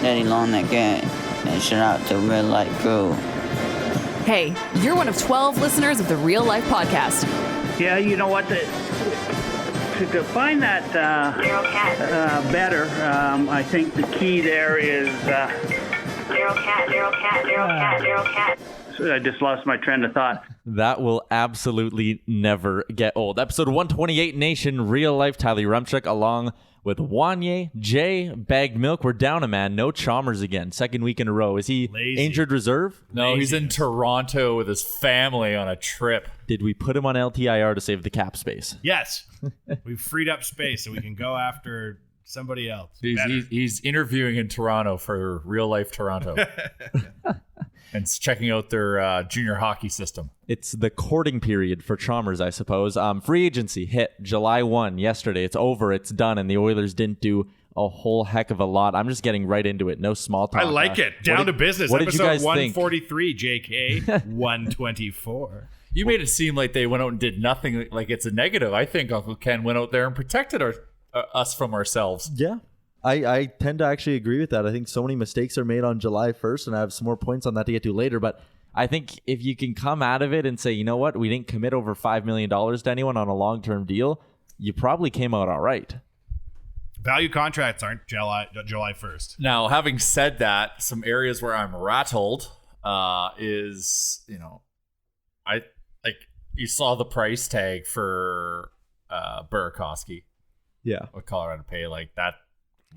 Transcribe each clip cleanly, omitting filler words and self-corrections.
Daddy long that guy. And shout out to Real Life Crew. Hey, you're one of 12 listeners of the Real Life Podcast. Yeah, you know what? To define that better, I think the key there is... I just lost my train of thought. That will absolutely never get old. Episode 128 Nation, Real Life, Tyler Rumchuk, along with Wanye, Jay, Bagged Milk. We're down a man. No Chalmers again. Second week in a row. Is he injured reserve? No, he's in Toronto with his family on a trip. Did we put him on LTIR to save the cap space? Yes. We've freed up space so we can go after somebody else. He's interviewing in Toronto for Real Life Toronto. And checking out their junior hockey system. It's the courting period for Chalmers, I suppose. Free agency hit July 1 yesterday. It's over. It's done. And the Oilers didn't do a whole heck of a lot. I'm just getting right into it. No small talk. I like it. Down to business. What did you guys think? 143, JK. 124. You made it seem like they went out and did nothing, like it's a negative. I think Uncle Ken went out there and protected us from ourselves. Yeah. I tend to actually agree with that. I think so many mistakes are made on July 1st, and I have some more points on that to get to later. But I think if you can come out of it and say, you know what, we didn't commit over $5 million to anyone on a long-term deal, you probably came out all right. Value contracts aren't July 1st. Now, having said that, some areas where I'm rattled is, you saw the price tag for Burakovsky. Yeah. What Colorado pay like that.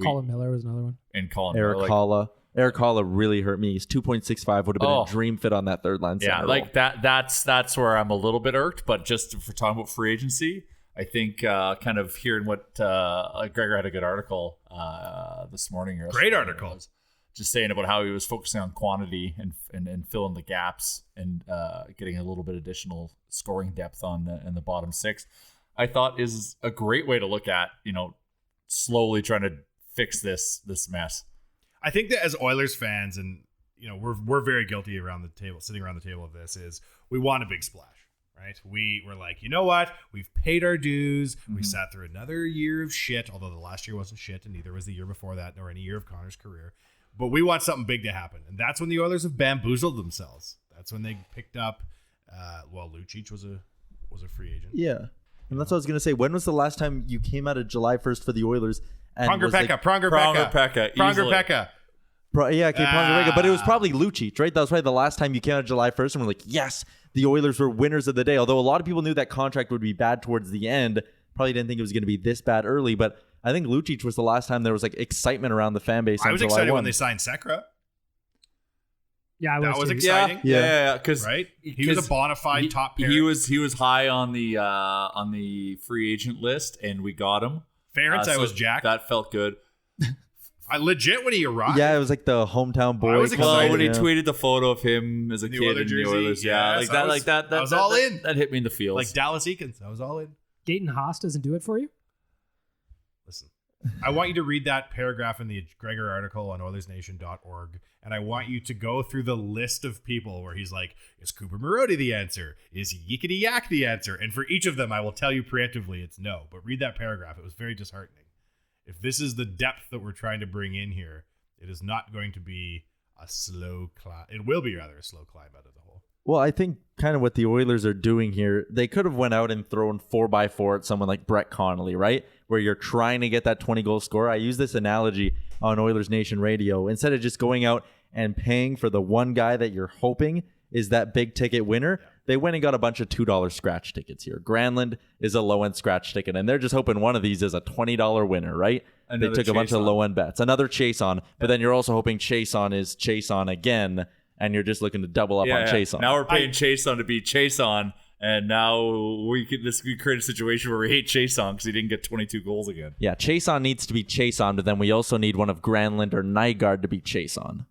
Colin Miller was another one. And Colin Eric Miller. Holla. Eric Holla really hurt me. He's 2.65. Would have been a dream fit on that third line. Yeah, like that's where I'm a little bit irked. But just for talking about free agency, I think kind of hearing what Gregor had a good article this morning. Great article. Just saying about how he was focusing on quantity and filling the gaps and getting a little bit additional scoring depth in the bottom six. I thought is a great way to look at, slowly trying to fix this mess. I think that as Oilers fans, and we're very guilty around the table, sitting around the table of this, is we want a big splash, right? We're like, you know what? We've paid our dues. We sat through another year of shit, although the last year wasn't shit, and neither was the year before that, nor any year of Connor's career. But we want something big to happen, and that's when the Oilers have bamboozled themselves. That's when they picked up. Lucic was a free agent. Yeah. And that's what I was going to say. When was the last time you came out of July 1st for the Oilers? Pronger Pekka. Pronger Pekka. But it was probably Lucic, right? That was probably the last time you came out of July 1st and we're like, yes, the Oilers were winners of the day. Although a lot of people knew that contract would be bad towards the end. Probably didn't think it was going to be this bad early. But I think Lucic was the last time there was excitement around the fan base. I was excited when they signed Sekera. Yeah, that was exciting. Yeah, because he was a bona fide top pair. He was high on the free agent list, and we got him. Ferentz, I was jacked. That felt good. I legit when he arrived. Yeah, it was like the hometown boy. I was excited when he tweeted the photo of him as a kid in the Oilers. Yeah, that. I was all in. That hit me in the feels. Like Dallas Eakins, I was all in. Dayton Haas doesn't do it for you? Listen, I want you to read that paragraph in the Gregor article on Oilersnation.org, and I want you to go through the list of people where he's like, is Cooper Marody the answer? Is Yickety Yak the answer? And for each of them, I will tell you preemptively it's no. But read that paragraph. It was very disheartening. If this is the depth that we're trying to bring in here, it is not going to be a slow climb. It will be rather a slow climb out of the hole. Well, I think kind of what the Oilers are doing here, they could have went out and thrown 4x4 at someone like Brett Connolly, right? Where you're trying to get that 20-goal score. I use this analogy on Oilers Nation radio. Instead of just going out and paying for the one guy that you're hoping is that big ticket winner, they went and got a bunch of $2 scratch tickets here. Granlund is a low-end scratch ticket, and they're just hoping one of these is a $20 winner, right? They took a bunch of low-end bets. Another chase on, but then you're also hoping chase on is chase on again, and you're just looking to double up on chase on. Now we're paying chase on to be chase on, and now we create a situation where we hate chase on because he didn't get 22 goals again. Yeah, chase on needs to be chase on, but then we also need one of Granlund or Nygaard to be chase on.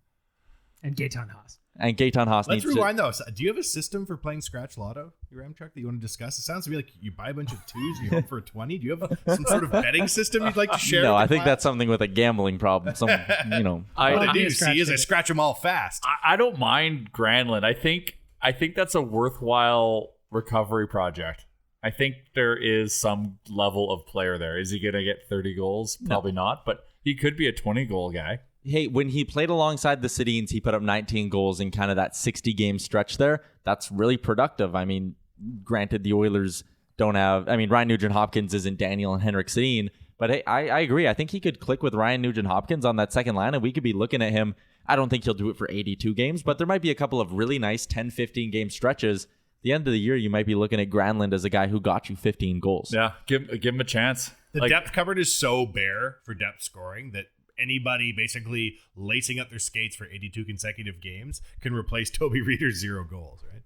And Gaetan Haas. And Gaetan Haas needs to... Let's rewind, though. Do you have a system for playing Scratch Lotto, your Amtrak, that you want to discuss? It sounds to me like you buy a bunch of twos and you hope for a 20. Do you have some sort of betting system you'd like to share? No, I think that's something with a gambling problem. What I do see is I scratch them all fast. I don't mind Granlund. I think that's a worthwhile recovery project. I think there is some level of player there. Is he going to get 30 goals? Probably not, but he could be a 20-goal guy. hey, when he played alongside the Sedins, he put up 19 goals in kind of that 60-game stretch there. That's really productive. I mean, granted, the Oilers don't have... I mean, Ryan Nugent-Hopkins isn't Daniel and Henrik Sedin, but hey, I agree. I think he could click with Ryan Nugent-Hopkins on that second line, and we could be looking at him. I don't think he'll do it for 82 games, but there might be a couple of really nice 10, 15-game stretches. At the end of the year, you might be looking at Granlund as a guy who got you 15 goals. Yeah, give him a chance. The depth cupboard is so bare for depth scoring that anybody basically lacing up their skates for 82 consecutive games can replace Toby Reeder's 0 goals, right?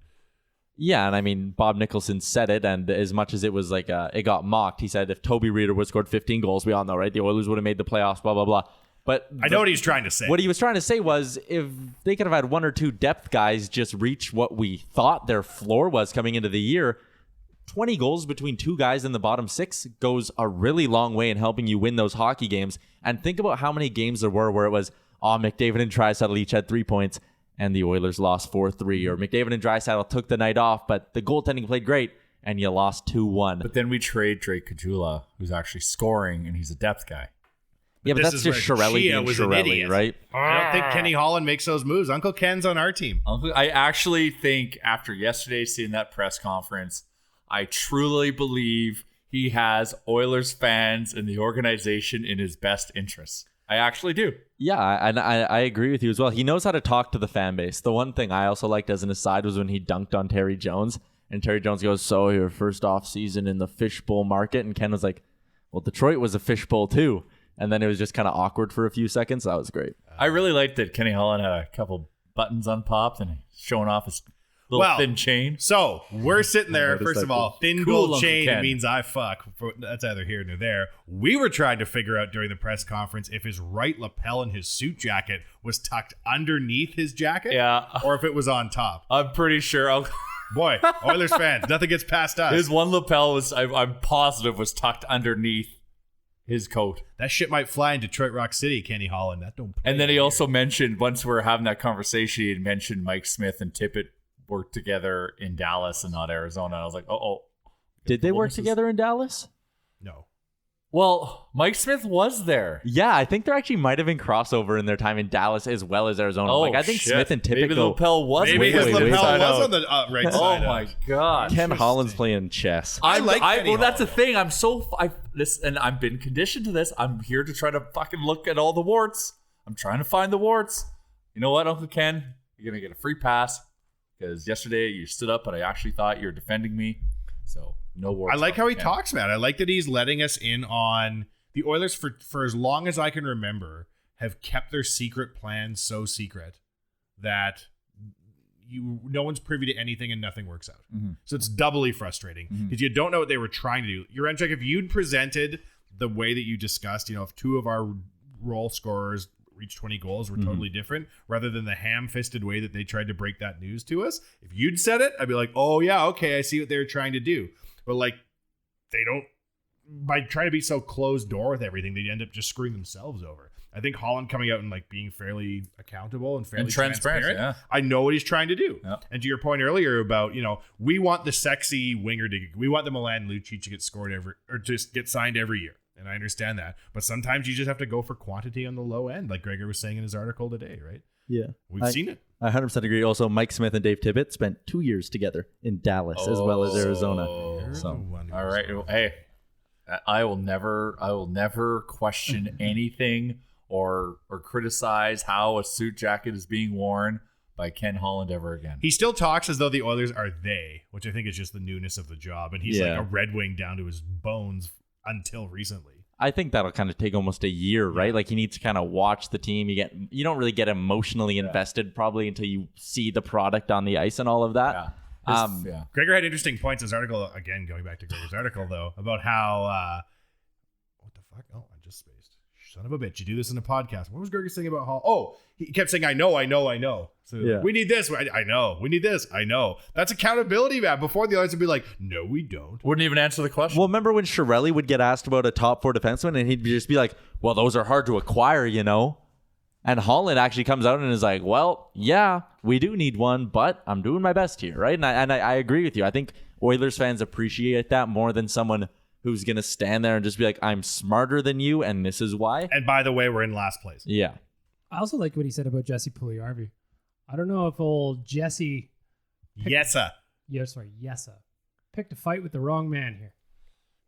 Yeah, and I mean, Bob Nicholson said it, and as much as it was like it got mocked, he said if Toby Reeder would have scored 15 goals, we all know, right? The Oilers would have made the playoffs, blah, blah, blah. But I know what he's trying to say. What he was trying to say was if they could have had 1 or 2 depth guys just reach what we thought their floor was coming into the year, 20 goals between 2 guys in the bottom 6 goes a really long way in helping you win those hockey games. And think about how many games there were where it was, McDavid and Draisaitl each had 3 points, and the Oilers lost 4-3. Or McDavid and Draisaitl took the night off, but the goaltending played great, and you lost 2-1. But then we trade Drake Caggiula, who's actually scoring, and he's a depth guy. Yeah, but that's just Chiarelli being Chiarelli, right? I don't think Kenny Holland makes those moves. Uncle Ken's on our team. I actually think after yesterday seeing that press conference, I truly believe he has Oilers fans and the organization in his best interests. I actually do. Yeah, and I agree with you as well. He knows how to talk to the fan base. The one thing I also liked as an aside was when he dunked on Terry Jones, and Terry Jones goes, "So your first off season in the fishbowl market?" And Ken was like, "Well, Detroit was a fishbowl too." And then it was just kind of awkward for a few seconds. That was great. I really liked that Kenny Holland had a couple buttons unpopped and showing off his little thin chain. So we're sitting there. First of all, thin Cool, gold Uncle chain Ken. means I fuck. That's either here nor there. We were trying to figure out during the press conference if his right lapel in his suit jacket was tucked underneath his jacket, or if it was on top. I'm pretty sure. Boy, Oilers fans, nothing gets past us. His one lapel was, I'm positive, was tucked underneath his coat. That shit might fly in Detroit Rock City, Kenny Holland. That don't. And then he also mentioned, once we were having that conversation, he had mentioned Mike Smith and Tippett worked together in Dallas and not Arizona. And I was like, Did they work together in Dallas? No. Well, Mike Smith was there. Yeah, I think there actually might have been crossover in their time in Dallas as well as Arizona. Oh, I think shit. Smith and Tippett Maybe the lapel was Maybe his lapel side was out. on the right Oh side. my god. Ken Holland's playing chess. I like Kenny well, that's the Holland. thing. And I've been conditioned to this. I'm here to try to fucking look at all the warts. I'm trying to find the warts. You know what, Uncle Ken? You're gonna get a free pass because yesterday you stood up, and I actually thought you were defending me. So no warts. I like how he Ken. talks, man. I like that he's letting us in on the Oilers for as long as I can remember have kept their secret plan so secret that no one's privy to anything and nothing works out. Mm-hmm. So it's doubly frustrating because you don't know what they were trying to do. Jurenchik, if you'd presented the way that you discussed, if 2 of our role scorers reached 20 goals were totally different, rather than the ham-fisted way that they tried to break that news to us, if you'd said it, I'd be like, oh yeah, okay, I see what they were trying to do. But they don't. By trying to be so closed door with everything, they end up just screwing themselves over. I think Holland coming out and being fairly accountable and fairly transparent. Yeah. I know what he's trying to do. Yeah. And to your point earlier about, we want the sexy winger we want the Milan Lucic to get scored or just get signed every year. And I understand that. But sometimes you just have to go for quantity on the low end, like Gregor was saying in his article today, right? Yeah. We've seen it. I 100% agree. Also, Mike Smith and Dave Tippett spent 2 years together in Dallas as well as Arizona. So, All right. Hey, I will never question anything or criticize how a suit jacket is being worn by Ken Holland ever again. He still talks as though the Oilers are they, which I think is just the newness of the job. And he's like a Red Wing down to his bones until recently. I think that'll kind of take almost a year, right? Like, you need to kind of watch the team. You don't really get emotionally invested probably until you see the product on the ice and all of that. Yeah. Gregor had interesting points in his article, again, going back to Gregor's article, though, about how, what the fuck? Oh, I just spaced. Son of a bitch. You do this in a podcast. What was Gregor saying about Hall? Oh, he kept saying, I know. So we need this. I know. We need this. I know. That's accountability, man. Before the others would be like, no, we don't. Wouldn't even answer the question. Well, remember when Chiarelli would get asked about a top 4 defenseman and he'd just be like, well, those are hard to acquire, And Holland actually comes out and is like, well, yeah, we do need one, but I'm doing my best here, right? And I agree with you. I think Oilers fans appreciate that more than someone who's going to stand there and just be like, I'm smarter than you, and this is why. And by the way, we're in last place. Yeah. I also like what he said about Jesse Puljujarvi. I don't know if old Jesse Yesa. Yesa picked a fight with the wrong man here.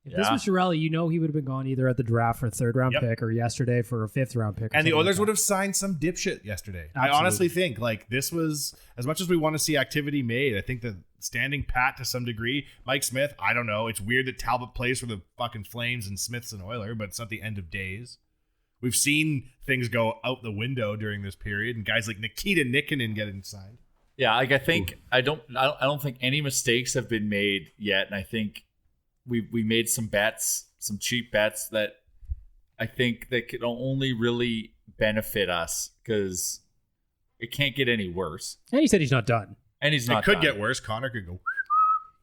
If this Yeah. was Chiarelli, he would have been gone either at the draft for a 3rd round Yep. pick or yesterday for a 5th round pick. And the Oilers would have signed some dipshit yesterday. I Absolutely. honestly think like this was, as much as we want to see activity made, I think the standing pat to some degree. Mike Smith, I don't know. It's weird that Talbot plays for the fucking Flames and Smith's an Oiler, but it's not the end of days. We've seen things go out the window during this period, and guys like Nikita Nikkanen getting signed. Yeah, like I think I don't think any mistakes have been made yet, and I think we made some bets, some cheap bets that I think that could only really benefit us because it can't get any worse. And he said he's not done. And he's It not could done. get worse. Connor could go.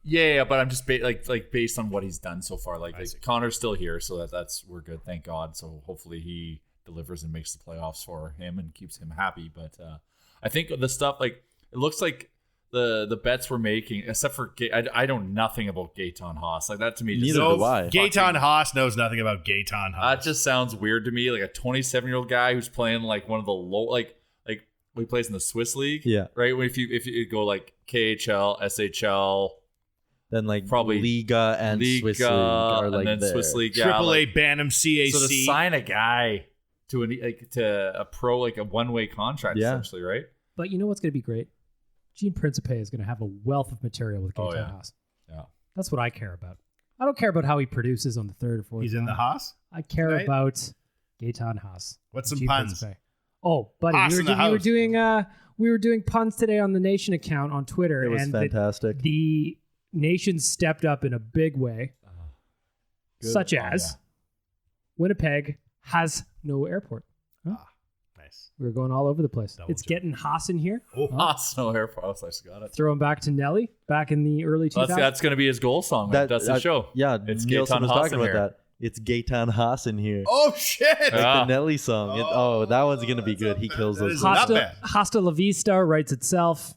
Yeah, but I'm just like based on what he's done so far. Like see. Connor's still here, so that's we're good, thank God. So hopefully he delivers and makes the playoffs for him and keeps him happy. But I think the stuff like it looks like the bets we're making, except for I know nothing about Gaetan Haas. Like that to me, just Neither so do I. Gaetan Haas knows nothing about Gaetan Haas. that just sounds weird to me. Like a 27-year-old guy who's playing like one of the low like he plays in the Swiss league. Yeah. Right. If you go like KHL, SHL. Then like Probably Liga and Swiss League are like and then there. Swiss League, yeah, Triple A like, Bantam CAC. so to sign a guy to a pro like a one-way contract Yeah. essentially, right? But you know what's going to be great? Gene Principe is going to have a wealth of material with Oh, Gaetan yeah. Haas. Yeah. That's what I care about. I don't care about how he produces on the 3rd or 4th. He's in the line. Haas. I care tonight? about Gaetan Haas. What's and some Gene puns? Principe. Oh, buddy, Haas we in the were house. doing we were doing puns today on the Nation account on Twitter, It was and fantastic. the Nation stepped up in a big way, Good. such Oh, as Winnipeg has no airport. Huh? Nice. We were going all over the place. Double It's check. getting Haas in here. Oh, Haas, no airport. I just got it. Throw him back to Nelly back in the early 2000s. That's going to be his goal song. Right? That's the show. Yeah, It's Nielsen Gaetan was Haas talking in about here. that. It's Gaetan Haas in here. oh shit! Like Yeah. the Nelly song. That one's gonna be that's good. not He bad. kills That those. is songs. not Hasta, bad. Hasta La Vista writes itself.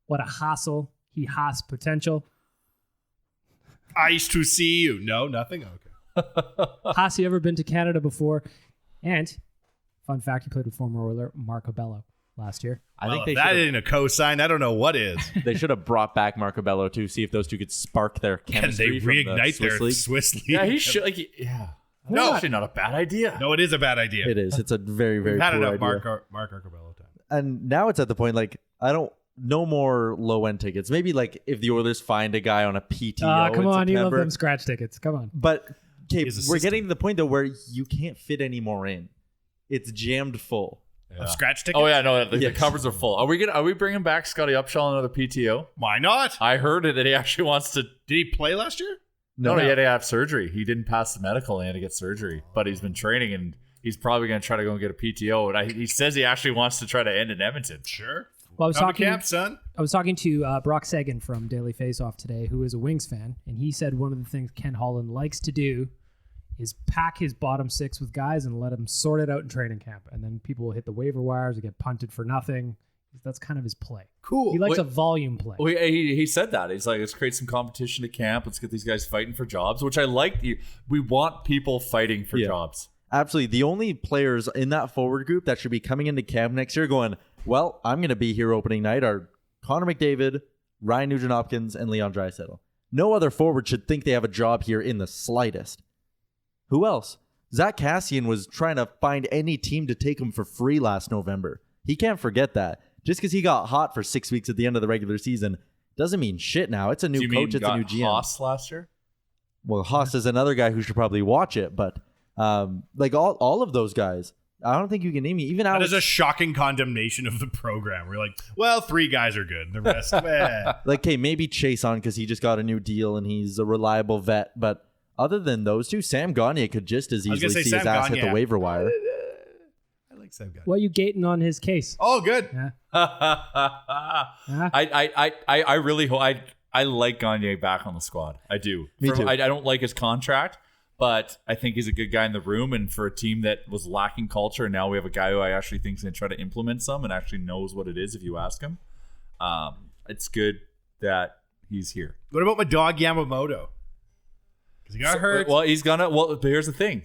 What a hassle. He has potential. Ice to see you. No, nothing. Okay. Haas, you ever been to Canada before? And fun fact, he played with former Oiler Marco Bello last year. I Well, think they if that should ain't a cosign. I don't know what is. they should have brought back Marco Bello to see if those two could spark their Can chemistry. they from the reignite Swiss their League. Swiss league? Yeah, he should. Like, yeah. No. Actually, not a bad idea. No, it is a bad idea. It is. It's a very very We've had poor enough idea. Mark Arcobello time. And now it's at the point like I don't. No more low end tickets. Maybe like if the Oilers find a guy on a PTO. Come in on, you love September. them scratch tickets. Come on. But okay, His we're assistant. getting to the point though where you can't fit any more in. It's jammed full. Yeah. Of scratch tickets? Oh yeah, no, the Yes. covers are full. Are we bringing back Scotty Upshaw on another PTO? Why not? I heard that he actually wants to. Did he play last year? No, he had to have surgery. He didn't pass the medical and he had to get surgery. But he's been training and he's probably going to try to go and get a PTO. And he says he actually wants to try to end in Edmonton. Sure. Well, Come to camp, son. I was talking to Brock Sagan from Daily Faceoff today, who is a Wings fan, and he said one of the things Ken Holland likes to do is pack his bottom 6 with guys and let them sort it out in training camp, and then people will hit the waiver wires or get punted for nothing. That's kind of his play. Cool. He likes Wait. a volume play. Well, he said that. He's like, let's create some competition at camp. Let's get these guys fighting for jobs, which I like. We want people fighting for Yeah. jobs. Absolutely. The only players in that forward group that should be coming into camp next year going, well, I'm going to be here opening night are Connor McDavid, Ryan Nugent-Hopkins, and Leon Draisaitl. No other forward should think they have a job here in the slightest. Who else? Zach Kassian was trying to find any team to take him for free last November. He can't forget that. Just because he got hot for 6 weeks at the end of the regular season doesn't mean shit now. It's a Do new you coach. mean It's a new got GM. Haas last year? Well, Haas is another guy who should probably watch it, but like all of those guys, I don't think you can name me. Even That Alex, is a shocking condemnation of the program. We're like, well, 3 guys are good. The rest, meh. like, okay, maybe Chase on because he just got a new deal and he's a reliable vet. But other than those two, Sam Gagne could just as I was gonna easily say see his Sam ass hit Gagne. the waiver wire. I like Sam guy. What are you gating on his case? Oh, good. Yeah. I really hope I like Gagne back on the squad. I do. Me too. I don't like his contract, but I think he's a good guy in the room. And for a team that was lacking culture, and now we have a guy who I actually think is going to try to implement some and actually knows what it is if you ask him. It's good that he's here. What about my dog Yamamoto? Because he got hurt. Well, he's gonna. Well, but here's the thing.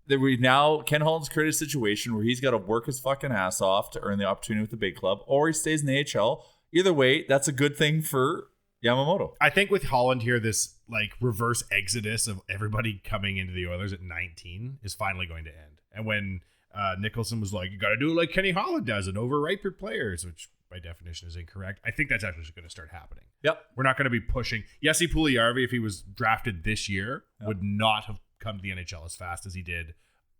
Ken Holland's created a situation where he's got to work his fucking ass off to earn the opportunity with the big club, or he stays in the AHL. Either way, that's a good thing for Yamamoto. I think with Holland here, this like reverse exodus of everybody coming into the Oilers at 19 is finally going to end. And when Nicholson was like, you got to do it like Kenny Holland does and overripe your players, which by definition is incorrect. I think that's actually going to start happening. Yep. We're not going to be pushing. Jesse Puljujarvi, if he was drafted this year, would not have come to the NHL as fast as he did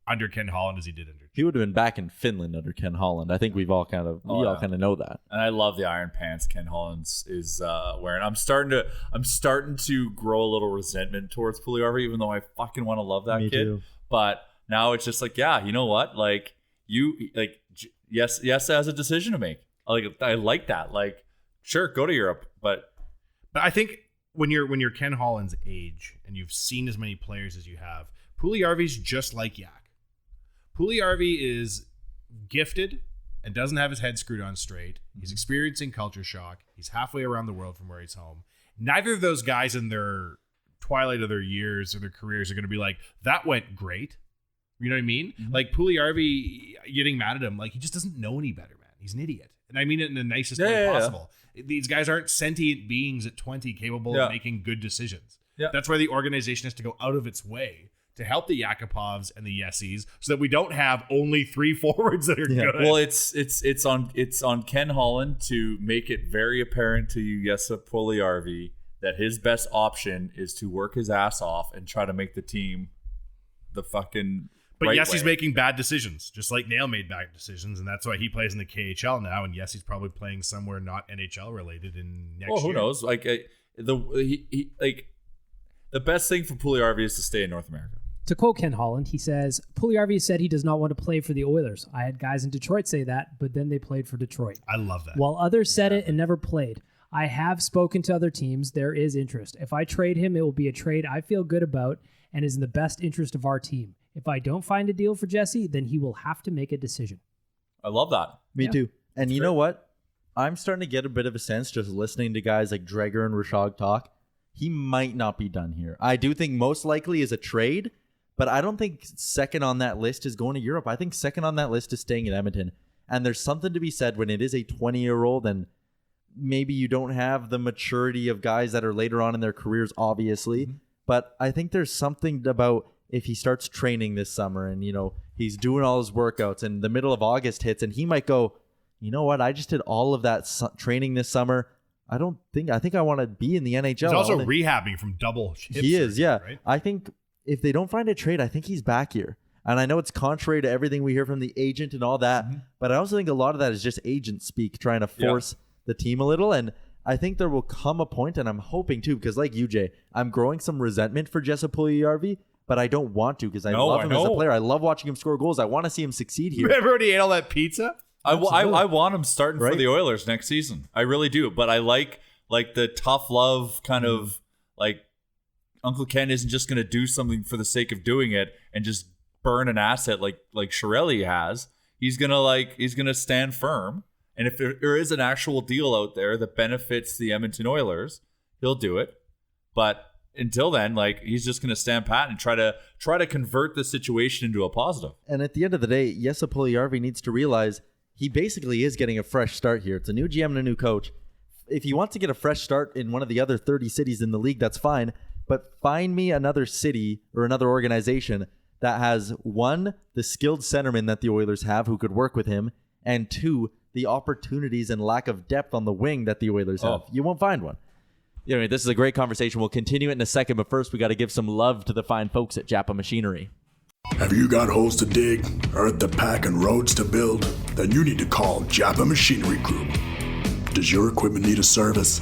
under Ken Holland as he did under. He would have been back in Finland under Ken Holland. I think we all kind of know that. And I love the iron pants Ken Holland is wearing. I'm starting to grow a little resentment towards Puljujarvi, even though I fucking want to love that Me kid. too. But now it's just like, yeah, you know what? Like yes, has a decision to make. I like that. Like, sure, go to Europe, but I think when you're Ken Holland's age and you've seen as many players as you have, Puljujarvi's just like Yak. Puljujarvi is gifted and doesn't have his head screwed on straight. He's experiencing culture shock. He's halfway around the world from where he's home. Neither of those guys in their twilight of their years or their careers are going to be like, that went great. You know what I mean? Mm-hmm. Like Puljujarvi, getting mad at him, like he just doesn't know any better, man. He's an idiot. And I mean it in the nicest way possible. Yeah. These guys aren't sentient beings at 20 capable of making good decisions. Yeah. That's why the organization has to go out of its way to help the Yakupovs and the Yessis so that we don't have only 3 forwards that are good. Well, it's on Ken Holland to make it very apparent to you, Jesse Puljujarvi, that his best option is to work his ass off and try to make the team the fucking But right Yessy's way. making bad decisions, just like Nail made bad decisions, and that's why he plays in the KHL now, and Yessy's probably playing somewhere not NHL related in next year. Well, who knows? Like the best thing for Puljujarvi is to stay in North America. To quote Ken Holland, he says, Puljujarvi said he does not want to play for the Oilers. I had guys in Detroit say that, but then they played for Detroit. I love that. While others said it and never played. I have spoken to other teams. There is interest. If I trade him, it will be a trade I feel good about and is in the best interest of our team. If I don't find a deal for Jesse, then he will have to make a decision. I love that. Me too. And you know what? I'm starting to get a bit of a sense just listening to guys like Dreger and Rashog talk. He might not be done here. I do think most likely is a trade, but I don't think second on that list is going to Europe. I think second on that list is staying in Edmonton. And there's something to be said when it is a 20-year-old and maybe you don't have the maturity of guys that are later on in their careers, obviously. Mm-hmm. But I think there's something about if he starts training this summer and, you know, he's doing all his workouts and the middle of August hits and he might go, you know what? I just did all of that training this summer. I think I want to be in the NHL. He's also rehabbing from double hip He is, surgery, yeah. Right? I think if they don't find a trade, I think he's back here. And I know it's contrary to everything we hear from the agent and all that, but I also think a lot of that is just agent speak trying to force the team a little. And I think there will come a point, and I'm hoping too, because like you, Jay, I'm growing some resentment for Jesse Puljujarvi, but I don't want to because I love him as a player. I love watching him score goals. I want to see him succeed here. Remember when he ate all that pizza? I want him starting for the Oilers next season. I really do. But I like the tough love kind of like Uncle Ken isn't just going to do something for the sake of doing it and just burn an asset like Chiarelli has. He's gonna stand firm. And if there is an actual deal out there that benefits the Edmonton Oilers, he'll do it. But until then, like he's just going to stand pat and try to convert the situation into a positive. And at the end of the day, Jesse Puljujarvi needs to realize he basically is getting a fresh start here. It's a new GM and a new coach. If he wants to get a fresh start in one of the other 30 cities in the league, that's fine. But find me another city or another organization that has, 1, the skilled centerman that the Oilers have who could work with him, and 2, the opportunities and lack of depth on the wing that the Oilers have. You won't find one. Anyway, this is a great conversation. We'll continue it in a second, but first we got to give some love to the fine folks at Japa Machinery. Have you got holes to dig, earth to pack, and roads to build? Then you need to call Japa Machinery Group. Does your equipment need a service?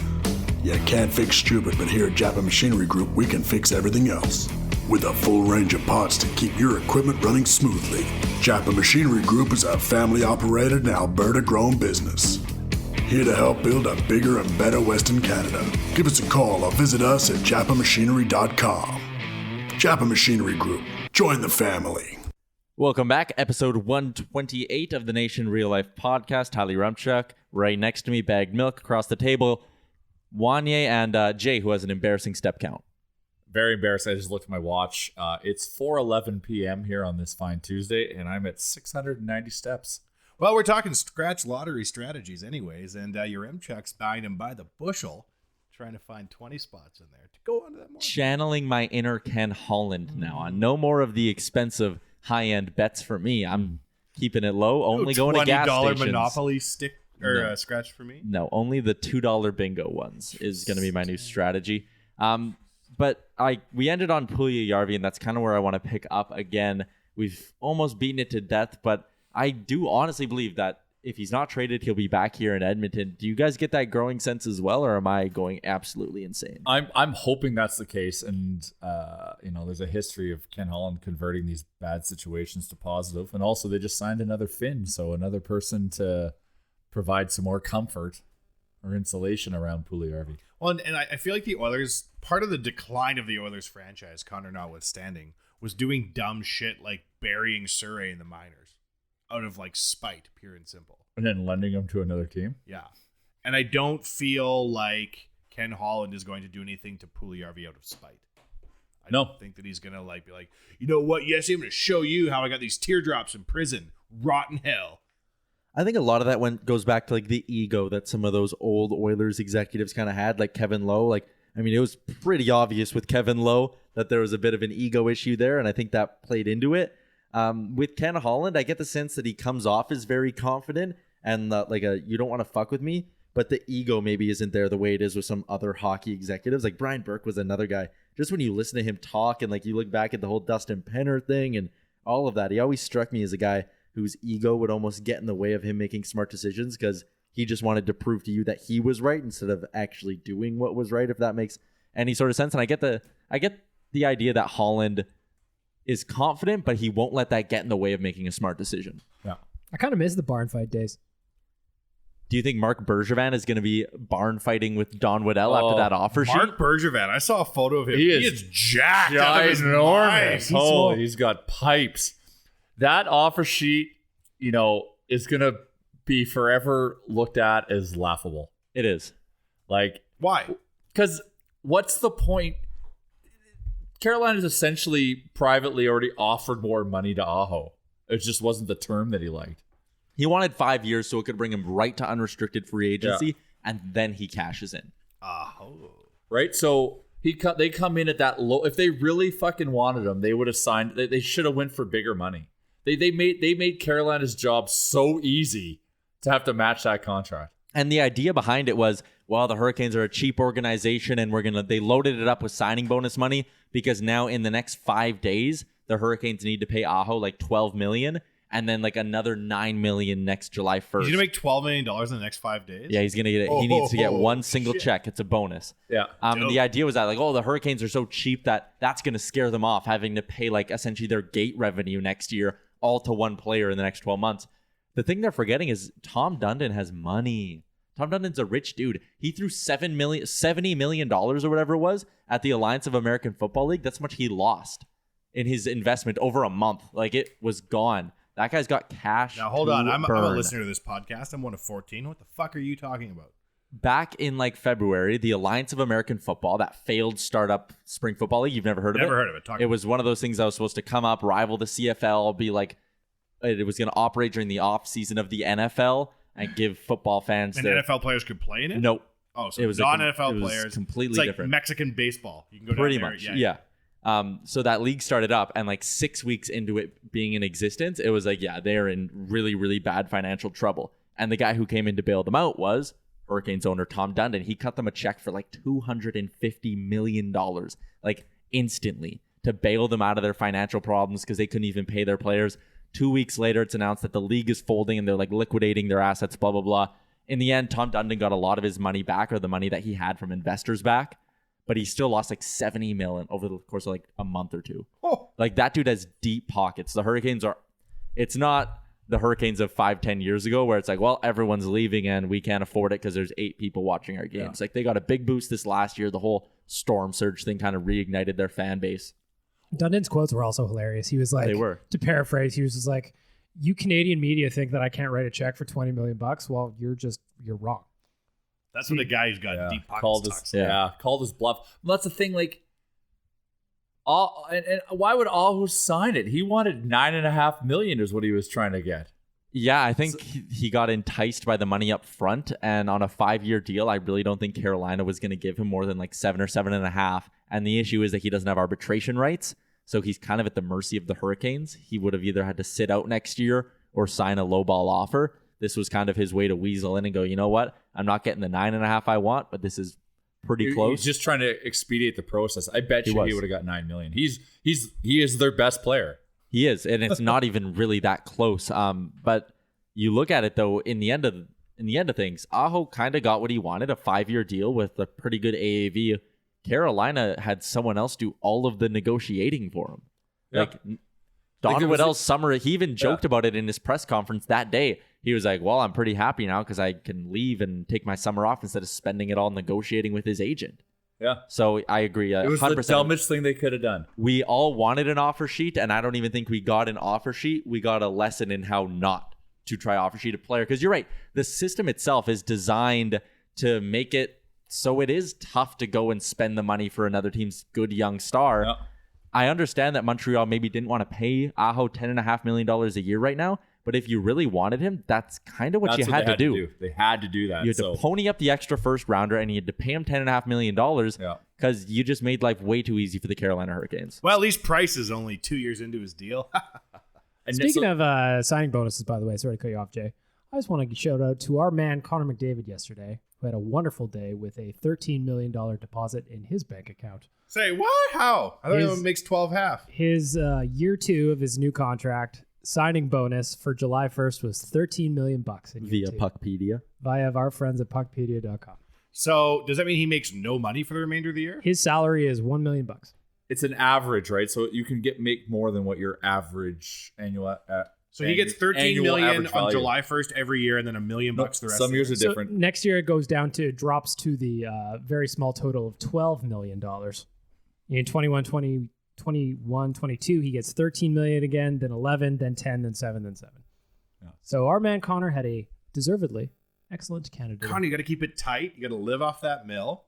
You can't fix stupid, but here at Japa Machinery Group, we can fix everything else. With a full range of parts to keep your equipment running smoothly. Japa Machinery Group is a family-operated and Alberta-grown business. Here to help build a bigger and better Western Canada. Give us a call or visit us at japamachinery.com. Japa Machinery Group. Join the family. Welcome back. Episode 128 of the Nation Real Life Podcast. Tyler Rumchuk. Right next to me, bagged milk across the table. Wanye and Jay, who has an embarrassing step count. Very embarrassed. I just looked at my watch. It's 4:11 p.m. here on this fine Tuesday, and I'm at 690 steps. Well, we're talking scratch lottery strategies anyways, and your M-Chuck's buying them by the bushel, trying to find 20 spots in there to go on to that morning. Channeling my inner Ken Holland now on. No more of the expensive high-end bets for me. I'm keeping it low, only going to gas stations. $20 Monopoly stick or scratch for me? No, only the $2 bingo ones is going to be my new strategy. But we ended on Puljujarvi, and that's kind of where I want to pick up again. We've almost beaten it to death, but I do honestly believe that if he's not traded, he'll be back here in Edmonton. Do you guys get that growing sense as well, or am I going absolutely insane? I'm hoping that's the case, and there's a history of Ken Holland converting these bad situations to positive, and also they just signed another Finn, so another person to provide some more comfort or insulation around Puljujarvi. Well, and I feel like the Oilers, part of the decline of the Oilers franchise, Connor notwithstanding, was doing dumb shit like burying Surrey in the minors out of like spite, pure and simple. And then lending him to another team? Yeah. And I don't feel like Ken Holland is going to do anything to Puljujarvi out of spite. I don't think that he's going to be like, you know what, yes, I'm going to show you how I got these teardrops in prison. Rotten hell. I think a lot of that goes back to like the ego that some of those old Oilers executives kind of had, like Kevin Lowe. Like, I mean, it was pretty obvious with Kevin Lowe that there was a bit of an ego issue there, and I think that played into it. With Ken Holland, I get the sense that he comes off as very confident and you don't want to fuck with me, but the ego maybe isn't there the way it is with some other hockey executives. Like Brian Burke was another guy. Just when you listen to him talk and like you look back at the whole Dustin Penner thing and all of that, he always struck me as a guy whose ego would almost get in the way of him making smart decisions because he just wanted to prove to you that he was right instead of actually doing what was right, if that makes any sort of sense. And I get the idea that Holland is confident, but he won't let that get in the way of making a smart decision. Yeah. I kind of miss the barn fight days. Do you think Mark Bergevin is going to be barn fighting with Don Waddell after that offer sheet? Mark Bergevin, I saw a photo of him. He is jacked. Enormous. He's got pipes. That offer sheet, is going to be forever looked at as laughable. It is. Like, why? Because what's the point? Carolina's essentially privately already offered more money to Aho. It just wasn't the term that he liked. He wanted 5 years so it could bring him right to unrestricted free agency, and then he cashes in. Aho. Right? So they come in at that low. If they really fucking wanted him, they would have signed. They should have went for bigger money. They made Carolina's job so easy to have to match that contract. And the idea behind it was, well, the Hurricanes are a cheap organization, and they loaded it up with signing bonus money because now in the next 5 days, the Hurricanes need to pay Aho like $12 million, and then like another $9 million next July 1st. He's gonna make $12 million in the next 5 days. Yeah, he's gonna get it. He needs to get one single check. It's a bonus. Yeah. And the idea was that the Hurricanes are so cheap that's gonna scare them off, having to pay like essentially their gate revenue next year all to one player in the next 12 months. The thing they're forgetting is Tom Dundon has money. Tom Dundon's a rich dude. He threw $70 million or whatever it was at the Alliance of American Football League. That's how much he lost in his investment over a month. Like, it was gone. That guy's got cash. Now, hold on. I'm a listener to this podcast. I'm one of 14. What the fuck are you talking about? Back in like February, the Alliance of American Football, that failed startup spring football league. You've never heard of it? Never heard of it. It was one of those things that was supposed to come up, rival the CFL, be like, it was going to operate during the off season of the NFL and give football fans. And NFL players could play in it? Nope. Oh, so it was non-NFL players. Completely it's like different. Mexican baseball. You can go pretty down much. there. Yeah. So that league started up, and like 6 weeks into it being in existence, it was like, yeah, they're in really, really bad financial trouble. And the guy who came in to bail them out was Hurricanes owner Tom Dundon. He cut them a check for like $250 million, like instantly, to bail them out of their financial problems because they couldn't even pay their players. 2 weeks later, it's announced that the league is folding and they're like liquidating their assets, blah, blah, blah. In the end, Tom Dundon got a lot of his money back, or the money that he had from investors back, but he still lost like $70 million over the course of like a month or two. Oh. Like, that dude has deep pockets. The Hurricanes it's not the Hurricanes of 5-10 years ago where it's like, well, everyone's leaving and we can't afford it because there's 8 people watching our games. Yeah. Like, they got a big boost this last year. The whole storm surge thing kind of reignited their fan base. Dundon's quotes were also hilarious. He was like, they were. To paraphrase, he was just like, you Canadian media think that I can't write a check for $20 million. Well, you're wrong. That's what the guy who's got deep pockets called his bluff. Well, that's the thing. Like, And why would Aho sign it? He wanted $9.5 million is what he was trying to get. Yeah, I think he got enticed by the money up front, and on a 5-year deal, I really don't think Carolina was going to give him more than like 7 or 7.5. And the issue is that he doesn't have arbitration rights, so he's kind of at the mercy of the Hurricanes. He would have either had to sit out next year or sign a lowball offer. This was kind of his way to weasel in and go, you know what? I'm not getting the 9.5 I want, but this is pretty close. He's just trying to expedite the process. I bet he would have got $9 million. He is their best player. He is, and it's not even really that close. But you look at it though, in the end of things, Aho kind of got what he wanted, a 5-year deal with a pretty good AAV. Carolina had someone else do all of the negotiating for him. Yeah. Like Don Waddell's summer, he even joked about it in his press conference that day. He was like, well, I'm pretty happy now because I can leave and take my summer off instead of spending it all negotiating with his agent. Yeah. So I agree. It was 100%. the dumbest thing they could have done. We all wanted an offer sheet, and I don't even think we got an offer sheet. We got a lesson in how not to try offer sheet a player. Because you're right. The system itself is designed to make it so it is tough to go and spend the money for another team's good young star. Yeah. I understand that Montreal maybe didn't want to pay Aho $10.5 million a year right now. But if you really wanted him, that's kind of what you had to do. They had to do that. You had to pony up the extra first rounder, and you had to pay him $10.5 million because you just made life way too easy for the Carolina Hurricanes. Well, at least Price is only 2 years into his deal. Speaking of signing bonuses, by the way, sorry to cut you off, Jay. I just want to shout out to our man, Connor McDavid, yesterday, who had a wonderful day with a $13 million deposit in his bank account. Say, what? How? I thought it makes 12.5. His year 2 of his new contract signing bonus for July 1st was $13 million via Puckpedia. Via our friends at puckpedia.com. So does that mean he makes no money for the remainder of the year? His salary is $1 million. It's an average, right? So you can make more than what your average annual. So he gets $13 million on July 1st every year, and then $1 million the rest. Some years are different. So next year it goes down to drops to the very small total of $12 million. In 21-22, he gets $13 million again, then 11, then 10, then 7, then 7. Yeah. So our man Connor had a deservedly excellent candidate. Connor, you got to keep it tight. You got to live off that mill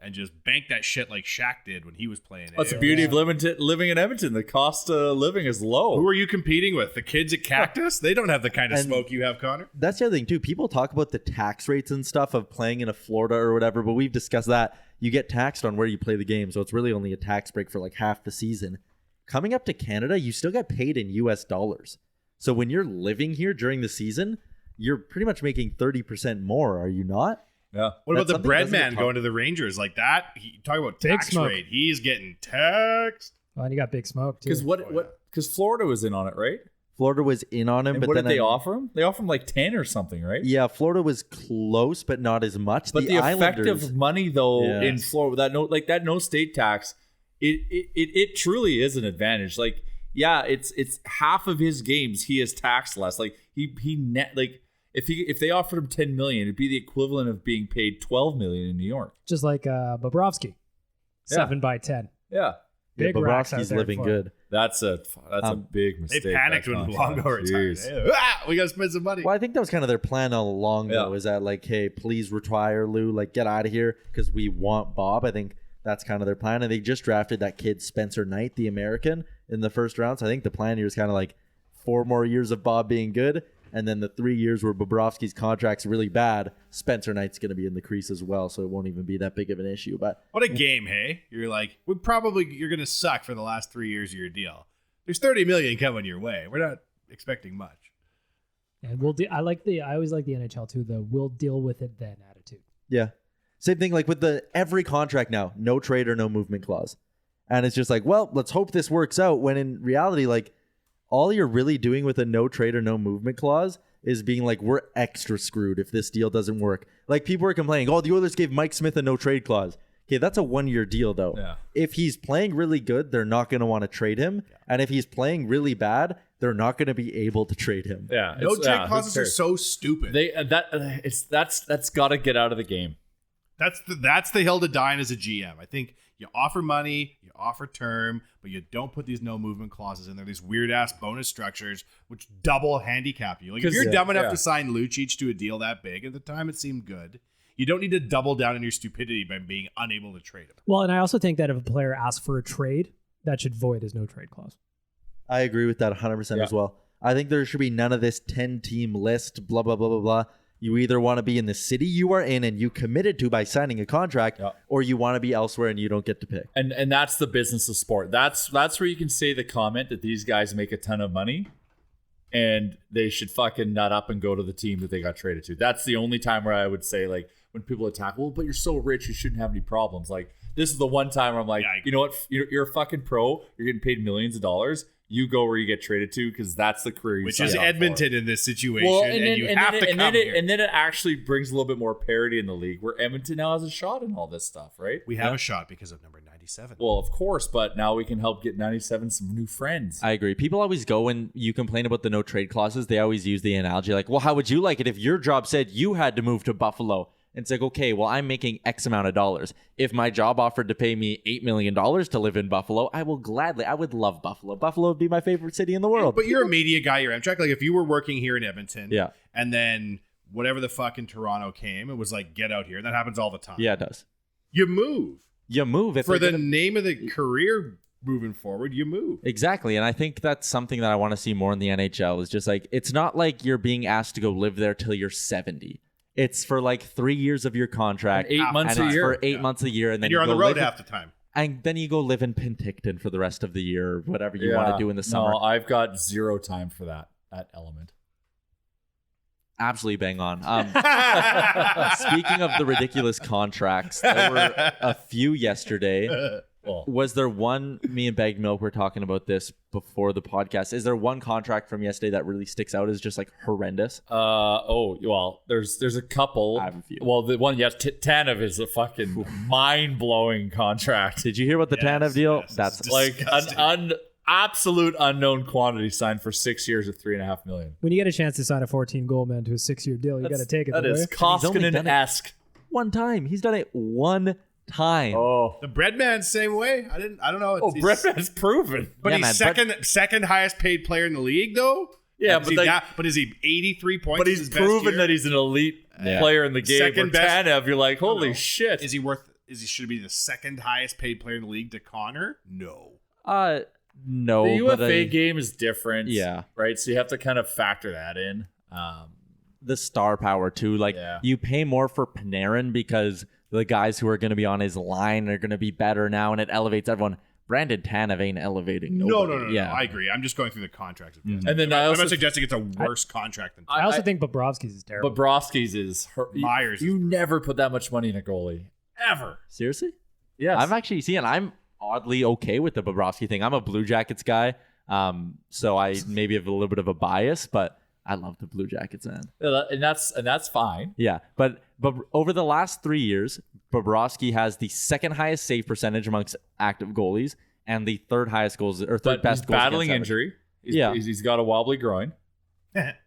and just bank that shit like Shaq did when he was playing. That's the beauty of living in Edmonton. The cost of living is low. Who are you competing with? The kids at Cactus? They don't have the kind of smoke you have, Connor. That's the other thing, too. People talk about the tax rates and stuff of playing in a Florida or whatever, but we've discussed that. You get taxed on where you play the game, so it's really only a tax break for like half the season. Coming up to Canada, you still get paid in US dollars. So when you're living here during the season, you're pretty much making 30% more, are you not? Yeah. What about the bread man going to the Rangers like that? Talk about tax rate. He's getting taxed. Well, and you got Big Smoke too. Because Florida was in on it, right? Florida was in on him, and but what then did they offer him? They offered him like 10 or something, right? Yeah, Florida was close, but not as much. But the effective money though in Florida, that no state tax, it truly is an advantage. Like, yeah, it's half of his games he is taxed less. Like he net like if they offered him $10 million, it'd be the equivalent of being paid $12 million in New York. Just like Bobrovsky, 7 by 10. Yeah. Big Bobrovsky's living good. That's a big mistake. They panicked when Luongo retired. We got to spend some money. Well, I think that was kind of their plan all along, though, is that like, hey, please retire, Lou, like get out of here because we want Bob. I think that's kind of their plan. And they just drafted that kid, Spencer Knight, the American, in the first round. So I think the plan here is kind of like 4 more years of Bob being good. And then the 3 years where Bobrovsky's contract's really bad, Spencer Knight's going to be in the crease as well, so it won't even be that big of an issue. But what a game, hey? You're like, you're going to suck for the last 3 years of your deal. There's $30 million coming your way. We're not expecting much. And I always like the NHL too. The we'll deal with it then attitude. Yeah, same thing like with every contract now, no trade or no movement clause, and it's just like, well, let's hope this works out. When in reality, like, all you're really doing with a no trade or no movement clause is being like, we're extra screwed if this deal doesn't work. Like, people are complaining, the Oilers gave Mike Smith a no trade clause. Okay, that's a 1-year deal, though. Yeah. If he's playing really good, they're not going to want to trade him. Yeah. And if he's playing really bad, they're not going to be able to trade him. Yeah, no trade clauses are so stupid. That's got to get out of the game. That's the hill to die on as a GM. I think you offer money, you offer term, but you don't put these no movement clauses in there. These weird ass bonus structures which double handicap you. Like, if you're dumb enough to sign Lucic to a deal that big, at the time it seemed good. You don't need to double down on your stupidity by being unable to trade him. Well, and I also think that if a player asks for a trade, that should void his no trade clause. I agree with that 100% as well. I think there should be none of this 10-team list, blah, blah, blah, blah, blah. You either want to be in the city you are in and you committed to by signing a contract, or you want to be elsewhere and you don't get to pick. And that's the business of sport. That's where you can say the comment that these guys make a ton of money and they should fucking nut up and go to the team that they got traded to. That's the only time where I would say, like, when people attack, well, but you're so rich, you shouldn't have any problems. Like, this is the one time where I'm like, you know what? You're a fucking pro. You're getting paid millions of dollars. You go where you get traded to because that's the career you Which signed is up Edmonton for. in this situation, and you have to come here. And then it actually brings a little bit more parity in the league where Edmonton now has a shot in all this stuff, right? We have a shot because of number 97. Well, of course, but now we can help get 97 some new friends. I agree. People always go when you complain about the no trade clauses, they always use the analogy like, well, how would you like it if your job said you had to move to Buffalo? And it's like, okay, well, I'm making X amount of dollars. If my job offered to pay me $8 million to live in Buffalo, I would love Buffalo. Buffalo would be my favorite city in the world. But you're a media guy, you're Amtrak. Like, if you were working here in Edmonton, and then whatever the fuck in Toronto came, it was like, get out here. And that happens all the time. Yeah, it does. You move. If for the name of the career moving forward, you move. Exactly. And I think that's something that I want to see more in the NHL is just like, it's not like you're being asked to go live there till you're 70. It's for like 3 years of your contract. And 8 months and a it's year. for 8 months a year. And then you're on the road live half the time. And then you go live in Penticton for the rest of the year, or whatever you want to do in the summer. No, I've got zero time for that element. Absolutely bang on. Speaking of the ridiculous contracts, there were a few yesterday. Was there one, me and Bagged Milk were talking about this before the podcast. Is there one contract from yesterday that really sticks out as just like horrendous? There's a couple. I have a few. Well, the one, Tanev is a fucking mind-blowing contract. Did you hear about the Tanev deal? Yes, That's like an absolute unknown quantity signed for 6 years at $3.5 million. When you get a chance to sign a 14-goal man to a 6-year deal, you got to take it. That is Koskinen-esque. one time. He's done it one time. Oh, The bread man's same way. I don't know. Brettman's proven. But Yeah, he's man, second highest paid player in the league, though. Yeah, but is he 83 points? But his he's best proven year? that he's an elite player in the game. Second Where best- Tanev, you're like, holy shit. Is he worth? Should he be the second highest paid player in the league to Connor? No. No. The but UFA game is different. Yeah. Right? So you have to kind of factor that in. The star power too. Like you pay more for Panarin because the guys who are going to be on his line are going to be better now, and it elevates everyone. Brandon Tanev ain't elevating nobody. No. I agree. I'm just going through the contracts. And then I'm not suggesting it's a worse contract than. I also think Bobrovsky's is terrible. Bobrovsky's is Myers. You never put that much money in a goalie. Ever. Seriously? Yes. I'm actually I'm oddly okay with the Bobrovsky thing. I'm a Blue Jackets guy, so I maybe have a little bit of a bias, but I love the Blue Jackets, man. And that's fine. Yeah, but over the last 3 years, Bobrovsky has the second highest save percentage amongst active goalies and the third highest goals or third best he's goals battling against average. injury. He's got a wobbly groin.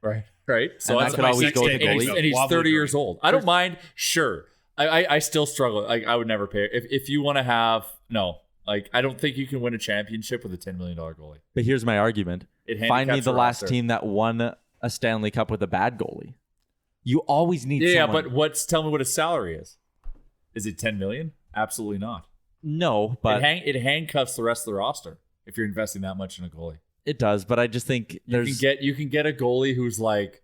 Right. So And that could always go to goalie. And he's 30 years old. I don't mind. Sure. I still struggle. I would never pay. If you want to have I don't think you can win a championship with a $10 million goalie. But here's my argument. It Find me handicaps the the last roster. team that won a Stanley Cup with a bad goalie. You always need someone. But tell me what his salary is. Is it $10 million? Absolutely not. No, but it handcuffs the rest of the roster if you're investing that much in a goalie. it does. But I just think You can get a goalie who's like,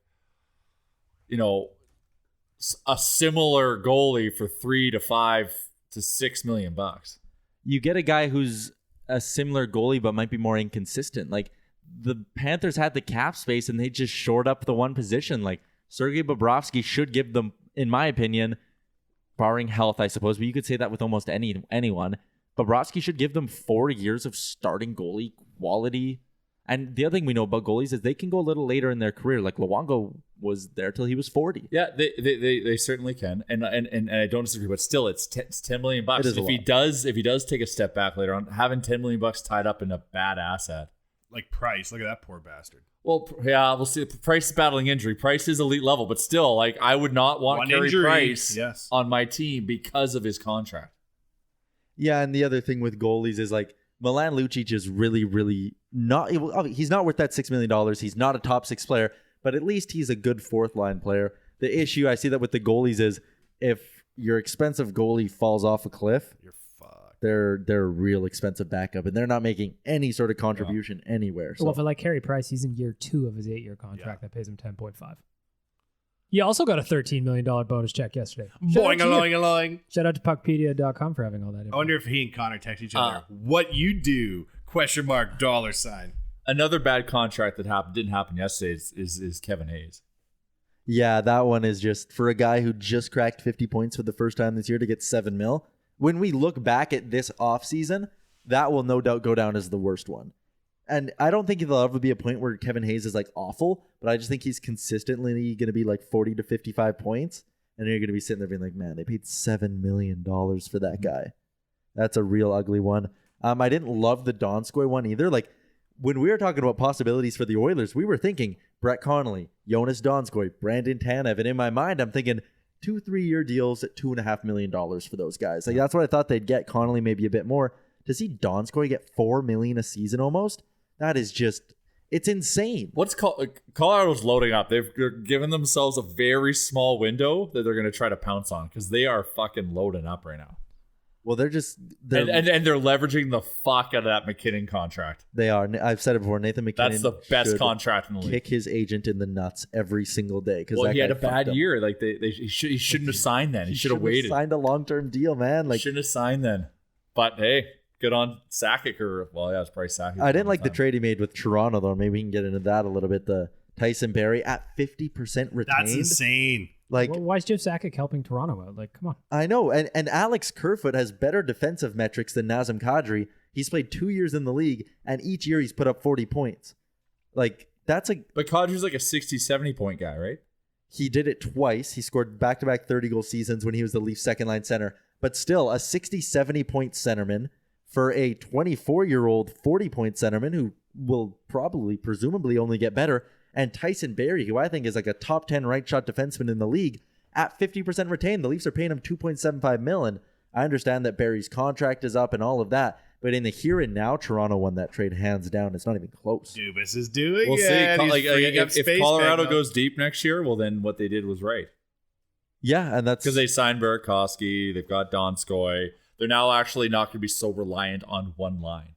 a similar goalie for $3 to $5 to $6 million. you get a guy who's a similar goalie but might be more inconsistent. Like the Panthers had the cap space and they just shored up the one position. Like Sergei Bobrovsky should give them, in my opinion, barring health, I suppose, but you could say that with almost anyone. Bobrovsky should give them 4 years of starting goalie quality. And the other thing we know about goalies is they can go a little later in their career. Like Luongo was there till he was 40. Yeah, they certainly can, and I don't disagree. But still, it's $10 million. It is a If he does take a step back later on, having $10 million tied up in a bad asset. Like Price, look at that poor bastard. Well, yeah, we'll see. Price is battling injury. Price is elite level, but still, like I would not want One Carey injury, Price yes. on my team because of his contract. Yeah, and the other thing with goalies is like Milan Lucic is really, really not. He's not worth that $6 million. He's not a top six player, but at least he's a good fourth line player. The issue I see that with the goalies is if your expensive goalie falls off a cliff, You're fucked. they're a real expensive backup, and they're not making any sort of contribution anywhere. So. Well, for like Carey Price, he's in year 2 of his 8-year contract that pays him 10.5. He also got a $13 million bonus check yesterday. Boing-a-loing-a-loing. Shout out to puckpedia.com for having all that info. I wonder if he and Connor text each other. What you do? ? $. Another bad contract that didn't happen yesterday is Kevin Hayes. Yeah, that one is just for a guy who just cracked 50 points for the first time this year to get $7 million. When we look back at this offseason, that will no doubt go down as the worst one. And I don't think there'll ever be a point where Kevin Hayes is like awful, but I just think he's consistently going to be like 40 to 55 points. And you're going to be sitting there being like, man, they paid $7 million for that guy. That's a real ugly one. I didn't love the Donskoy one either. Like when we were talking about possibilities for the Oilers, we were thinking Brett Connolly, Jonas Donskoy, Brandon Tanev. And in my mind, I'm thinking 2-3 year deals at $2.5 million for those guys. Like that's what I thought they'd get. Connolly maybe a bit more. To see Donskoy get $4 million a season almost, that is just, it's insane. Colorado's loading up. They're giving themselves a very small window that they're going to try to pounce on because they are fucking loading up right now. Well, they're leveraging the fuck out of that McKinnon contract. They are. I've said it before. Nathan McKinnon. That's the best contract in the league. Kick his agent in the nuts every single day because he had a bad year. Like he shouldn't have signed then. He should have waited. Signed a long-term deal, man. Like shouldn't have signed then. But hey, good on Sakic it's probably Sakic. I didn't like the trade he made with Toronto though. Maybe we can get into that a little bit. The Tyson Barrie at 50% retained. That's insane. Like, why is Jeff Sakic helping Toronto out? Like, come on. I know. And Alex Kerfoot has better defensive metrics than Nazem Kadri. He's played 2 years in the league, and each year he's put up 40 points. Like, that's a... But Kadri's like a 60, 70-point guy, right? He did it twice. He scored back-to-back 30-goal seasons when he was the Leafs' second-line center. But still, a 60, 70-point centerman for a 24-year-old 40-point centerman who will probably, presumably, only get better. And Tyson Barrie, who I think is like a top 10 right shot defenseman in the league, at 50% retained. The Leafs are paying him $2.75 million. I understand that Barrie's contract is up and all of that, but in the here and now, Toronto won that trade hands down. It's not even close. Dubas is doing we'll it. See. If Colorado goes deep next year, well, then what they did was right. Yeah, and that's because they signed Burakovsky. They've got Donskoy. They're now actually not going to be so reliant on one line.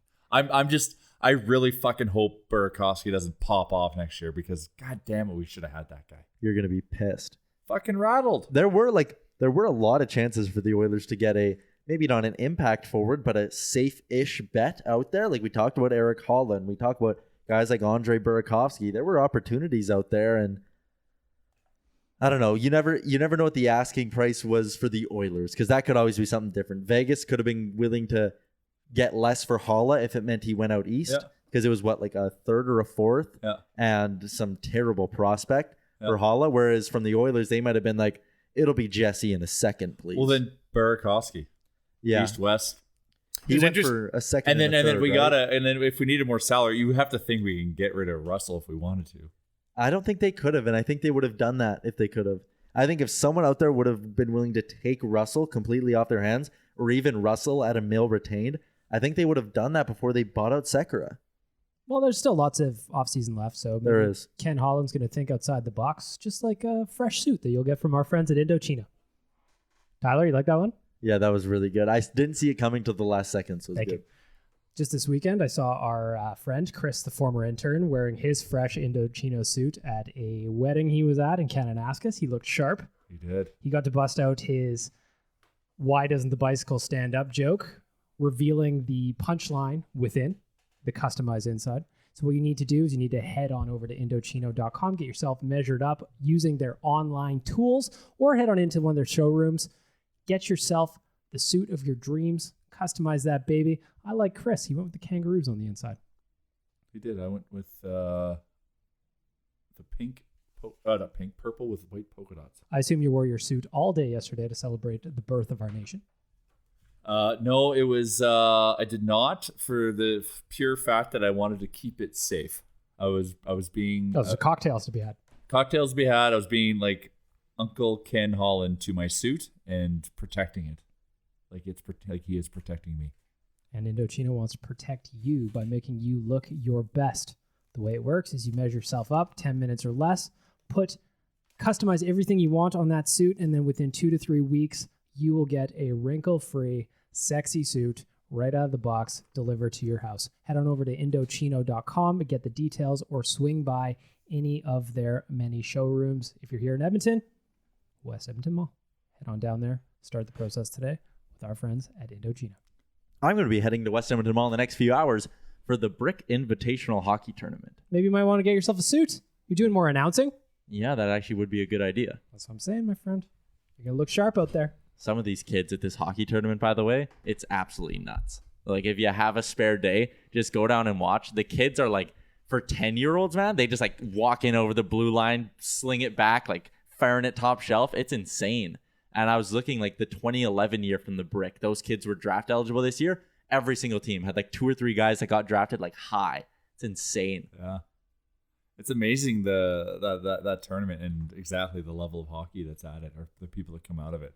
I really fucking hope Burakovsky doesn't pop off next year because god damn it, we should have had that guy. You're gonna be pissed. Fucking rattled. There were a lot of chances for the Oilers to get a maybe not an impact forward, but a safe-ish bet out there. Like we talked about Eric Holland, we talked about guys like Andre Burakovsky. There were opportunities out there, and I don't know. You never know what the asking price was for the Oilers because that could always be something different. Vegas could have been willing to get less for Holla if it meant he went out east because it was like a third or a fourth and some terrible prospect for Holla. Whereas from the Oilers, they might have been like, it'll be Jesse in a second, please. Well, then Burakovsky, east west. He went for a second, and then we gotta, and then if we needed more salary, you have to think we can get rid of Russell if we wanted to. I don't think they could have, and I think they would have done that if they could have. I think if someone out there would have been willing to take Russell completely off their hands, or even Russell at $1 million retained, I think they would have done that before they bought out Sekera. Well, there's still lots of offseason left, so there is. Ken Holland's going to think outside the box, just like a fresh suit that you'll get from our friends at Indochino. Tyler, you like that one? Yeah, that was really good. I didn't see it coming till the last second, so it was Thank good. You. Just this weekend, I saw our friend, Chris, the former intern, wearing his fresh Indochino suit at a wedding he was at in Kananaskis. He looked sharp. He did. He got to bust out his "Why doesn't the bicycle stand up?" joke, revealing the punchline within the customized inside. So what you need to do is you need to head on over to Indochino.com, get yourself measured up using their online tools, or head on into one of their showrooms, get yourself the suit of your dreams, customize that baby. I like Chris. He went with the kangaroos on the inside. He did. I went with the purple with white polka dots. I assume you wore your suit all day yesterday to celebrate the birth of our nation. No, it was, I did not, for the pure fact that I wanted to keep it safe. I was being... Those are cocktails to be had. Cocktails to be had. I was being like Uncle Ken Holland to my suit and protecting it. Like he is protecting me. And Indochino wants to protect you by making you look your best. The way it works is you measure yourself up 10 minutes or less, customize everything you want on that suit, and then within 2 to 3 weeks, you will get a wrinkle-free, sexy suit right out of the box, delivered to your house. Head on over to Indochino.com to get the details or swing by any of their many showrooms. If you're here in Edmonton, West Edmonton Mall, head on down there. Start the process today with our friends at Indochino. I'm going to be heading to West Edmonton Mall in the next few hours for the Brick Invitational Hockey Tournament. Maybe you might want to get yourself a suit. You're doing more announcing? Yeah, that actually would be a good idea. That's what I'm saying, my friend. You're going to look sharp out there. Some of these kids at this hockey tournament, by the way, it's absolutely nuts. Like, if you have a spare day, just go down and watch. The kids are like, for 10-year-olds, man, they just like walk in over the blue line, sling it back, like firing it top shelf. It's insane. And I was looking like the 2011 year from the Brick. Those kids were draft eligible this year. Every single team had like 2 or 3 guys that got drafted like high. It's insane. Yeah. It's amazing that tournament and exactly the level of hockey that's at it, or the people that come out of it.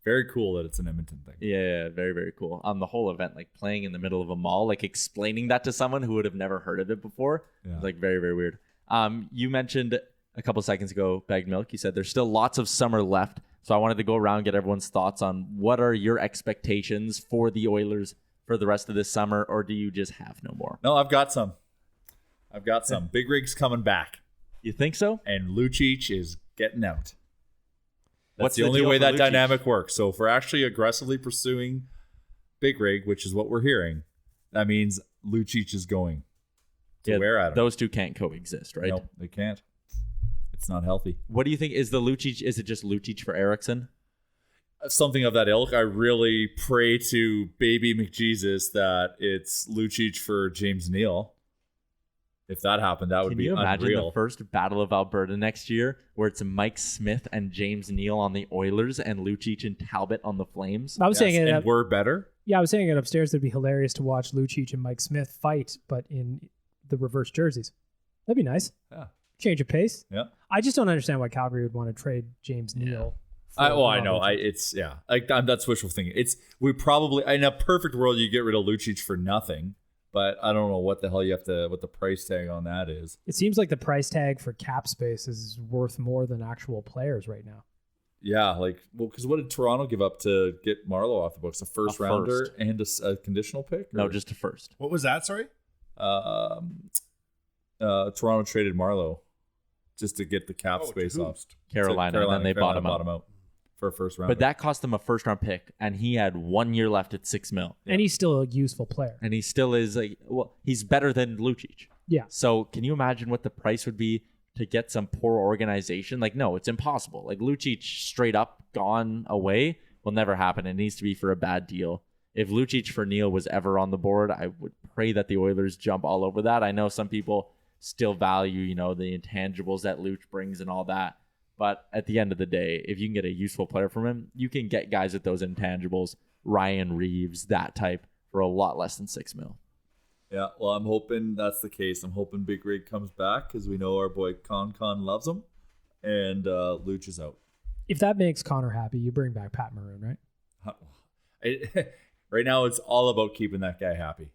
Very cool that it's an Edmonton thing. Yeah, very, very cool. On the whole event, like playing in the middle of a mall, like explaining that to someone who would have never heard of it before. Yeah. It's like very, very weird. You mentioned a couple seconds ago, Bagged Milk, you said there's still lots of summer left. So I wanted to go around and get everyone's thoughts on what are your expectations for the Oilers for the rest of this summer, or do you just have no more? No, I've got some. Big Rig's coming back. You think so? And Lucic is getting out. That's What's the the only deal way for that Lucic? dynamic works. So if we're actually aggressively pursuing Big Rig, which is what we're hearing, that means Lucic is going to wear at him. Those two can't coexist, right? No, they can't. It's not healthy. What do you think is the Lucic? Is it just Lucic for Eriksson? Something of that ilk. I really pray to baby McJesus that it's Lucic for James Neal. If that happened, that would be unreal. Can you imagine the first Battle of Alberta next year where it's Mike Smith and James Neal on the Oilers and Lucic and Talbot on the Flames? I was saying it. And we're better. Yeah, I was saying it upstairs. It'd be hilarious to watch Lucic and Mike Smith fight, but in the reverse jerseys. That'd be nice. Yeah. Change of pace. Yeah. I just don't understand why Calgary would want to trade James Neal. I know. That's wishful thinking. We probably in a perfect world you get rid of Lucic for nothing, but I don't know what the hell what the price tag on that is. It seems like the price tag for cap space is worth more than actual players right now. Yeah, because what did Toronto give up to get Marleau off the books? A first rounder and a conditional pick? No, just a first. What was that? Sorry. Toronto traded Marleau just to get the cap space off. Carolina, and then they bought him out for a first round. But that cost him a first round pick, and he had 1 year left at $6 million. And he's still a useful player. And he still is he's better than Lucic. Yeah. So can you imagine what the price would be to get some poor organization? Like, no, it's impossible. Like Lucic straight up gone away will never happen. It needs to be for a bad deal. If Lucic for Neal was ever on the board, I would pray that the Oilers jump all over that. I know some people still value, the intangibles that Luch brings and all that. But at the end of the day, if you can get a useful player from him, you can get guys with those intangibles, Ryan Reeves, that type, for a lot less than $6 million. Yeah, well, I'm hoping that's the case. I'm hoping Big Rig comes back because we know our boy Con loves him, and Luch is out. If that makes Connor happy, you bring back Pat Maroon, right? Right now, it's all about keeping that guy happy.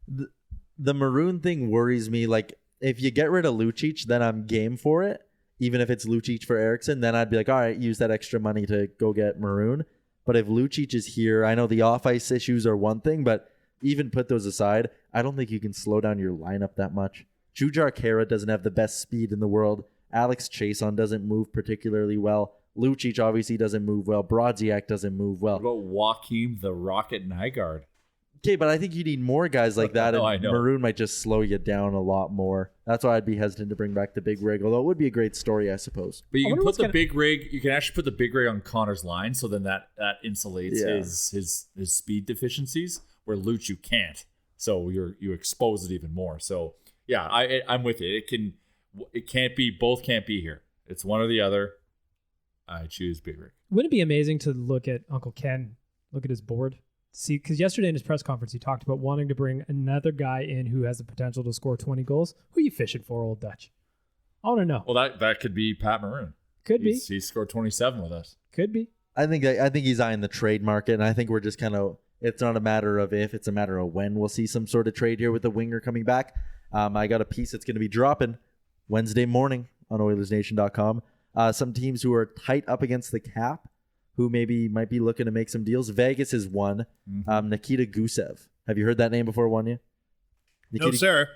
The Maroon thing worries me. Like, if you get rid of Lucic, then I'm game for it. Even if it's Lucic for Eriksson, then I'd be like, all right, use that extra money to go get Maroon. But if Lucic is here, I know the off-ice issues are one thing, but even put those aside, I don't think you can slow down your lineup that much. Puljujarvi doesn't have the best speed in the world. Alex Chason doesn't move particularly well. Lucic obviously doesn't move well. Brodziak doesn't move well. What about Joakim the Rocket Nygaard? Okay, but I think you need more guys like that, and I know. Maroon might just slow you down a lot more. That's why I'd be hesitant to bring back the Big Rig, although it would be a great story, I suppose. But you can put the Big Rig. You can actually put the Big Rig on Connor's line, so then that insulates his speed deficiencies. Where Luch you can't, so you expose it even more. So yeah, I'm with you. It can't be both. Can't be here. It's one or the other. I choose Big Rig. Wouldn't it be amazing to look at Uncle Ken, look at his board? See, because yesterday in his press conference, he talked about wanting to bring another guy in who has the potential to score 20 goals. Who are you fishing for, old Dutch? I want to know. Well, that could be Pat Maroon. Could be. He scored 27 with us. Could be. I think he's eyeing the trade market, and I think we're just kind of. It's not a matter of if; it's a matter of when we'll see some sort of trade here with the winger coming back. I got a piece that's going to be dropping Wednesday morning on Oilersnation.com. Some teams who are tight up against the cap, who maybe might be looking to make some deals. Vegas is one. Nikita Gusev. Have you heard that name before, Wanya? No, sir.